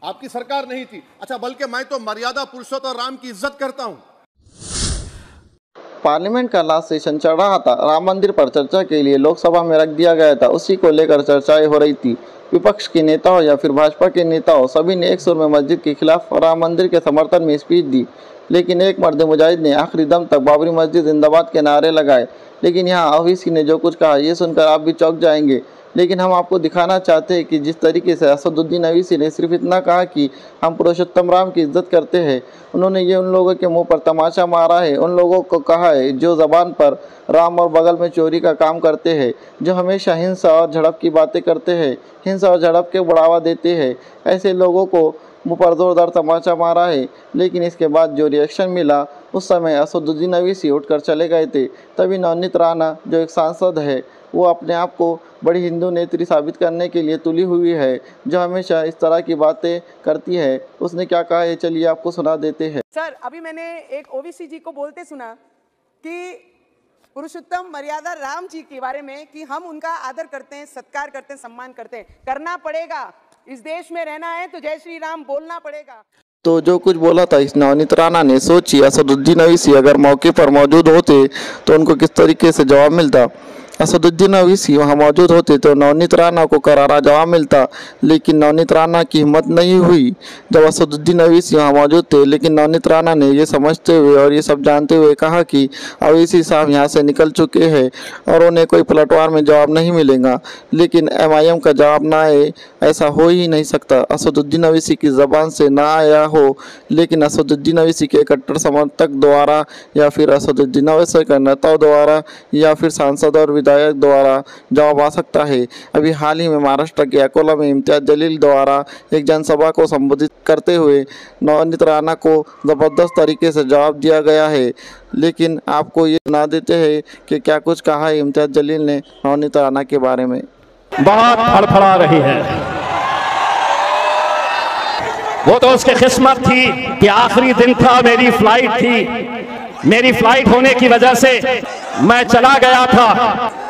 आपकी सरकार नहीं थी। अच्छा, बल्कि मैं तो मर्यादा पुरुषोत्तम राम की इज्जत करता हूं। पार्लियामेंट का लास्ट सेशन चल रहा था। राम मंदिर पर चर्चा के लिए लोकसभा में रख दिया गया था। उसी को लेकर चर्चाएं हो रही थी। विपक्ष के नेता हो या फिर भाजपा के नेता हो, सभी ने एक सुर में मस्जिद के खिलाफ राम मंदिर के समर्थन में स्पीच दी। लेकिन एक मर्द मुजाहिद ने आखिरी दम तक बाबरी मस्जिद जिंदाबाद के नारे लगाए। लेकिन यहाँ ओवैसी ने जो कुछ कहा, ये सुनकर आप भी चौंक जाएंगे। लेकिन हम आपको दिखाना चाहते हैं कि जिस तरीके से असदुद्दीन ओवैसी ने सिर्फ इतना कहा कि हम पुरुषोत्तम राम की इज्जत करते हैं, उन्होंने ये उन लोगों के मुंह पर तमाचा मारा है। उन लोगों को कहा है जो ज़बान पर राम और बगल में चोरी का काम करते हैं, जो हमेशा हिंसा और झड़प की बातें करते हैं, हिंसा और झड़प के बढ़ावा देते हैं, ऐसे लोगों को मुंह पर जोरदार तमाचा मारा है। लेकिन इसके बाद जो रिएक्शन मिला, उस समय असदुद्दीन ओवैसी उठकर चले गए थे। तभी नवनीत राणा जो एक सांसद है, वो अपने आप को बड़ी हिंदू नेत्री साबित करने के लिए तुली हुई है, जो हमेशा इस तरह की बातें करती है। उसने क्या कहा है, चलिए आपको सुना देते हैं। सर, अभी मैंने एक ओवैसी जी को बोलते सुना कि पुरुषोत्तम मर्यादा राम जी के बारे में कि हम उनका आदर करते हैं, सत्कार करते हैं, सम्मान करते हैं। करना पड़ेगा, इस देश में रहना है तो जय श्री राम बोलना पड़ेगा। तो जो कुछ बोला था इस नवनीत राणा ने, सोचिए असदुद्दीन ओवैसी अगर मौके पर मौजूद होते तो उनको किस तरीके से जवाब मिलता। असदुद्दीन ओवैसी वहाँ मौजूद होते तो नवनीत राणा को करारा जवाब मिलता। लेकिन नवनीत राणा की हिम्मत नहीं हुई जब असदुद्दीन ओवैसी वहाँ मौजूद थे। लेकिन नवनीत राणा ने ये समझते हुए और ये सब जानते हुए कहा कि ओवैसी साहब यहाँ से निकल चुके हैं और उन्हें कोई पलटवार में जवाब नहीं मिलेगा। लेकिन MIM का जवाब ना आए, ऐसा हो ही नहीं सकता। असदुद्दीन ओवैसी की ज़बान से ना आया हो, लेकिन असदुद्दीन ओवैसी के कट्टर समर्थक द्वारा या फिर असदुद्दीन ओवैसी के नेताओं द्वारा या फिर सांसद और विधायक द्वारा जवाब आ सकता है। अभी हाल ही में महाराष्ट्र के अकोला में इम्तियाज जलील द्वारा एक जनसभा को संबोधित करते हुए नवनीत राणा को ज़बरदस्त तरीके से जवाब दिया गया है। लेकिन आपको ये सुना देते हैं कि क्या कुछ कहा है इम्तियाज जलील ने नवनीत राणा के बारे में। बहुत फड़फड़ा रही है, वो तो उसकी किस्मत थी कि आखिरी दिन था, मेरी फ्लाइट थी। मेरी फ्लाइट होने की वजह से मैं चला गया था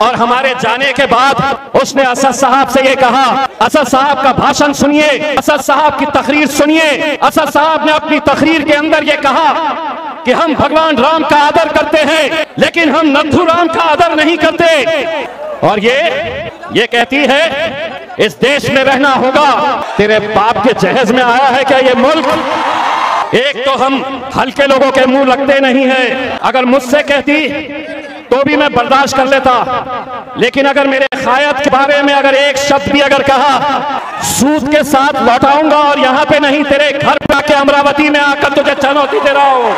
और हमारे जाने के बाद उसने असद साहब से ये कहा, असद साहब का भाषण सुनिए, असद साहब की तकरीर सुनिए। असद साहब ने अपनी तकरीर के अंदर ये कहा कि हम भगवान राम का आदर करते हैं, लेकिन हम नथु राम का आदर नहीं करते। और ये कहती है इस देश में रहना होगा। तेरे बाप के जहेज में आया है क्या ये मुल्क? एक तो हम हल्के लोगों के मुंह लगते नहीं हैं। अगर मुझसे कहती तो भी मैं बर्दाश्त कर लेता, लेकिन अगर मेरे खायत के बारे में अगर एक शब्द भी अगर कहा, सूद के साथ लौटाऊंगा और यहाँ पे नहीं तेरे घर पे आके अमरावती में आकर तुझे चुनौती दे रहा हूं।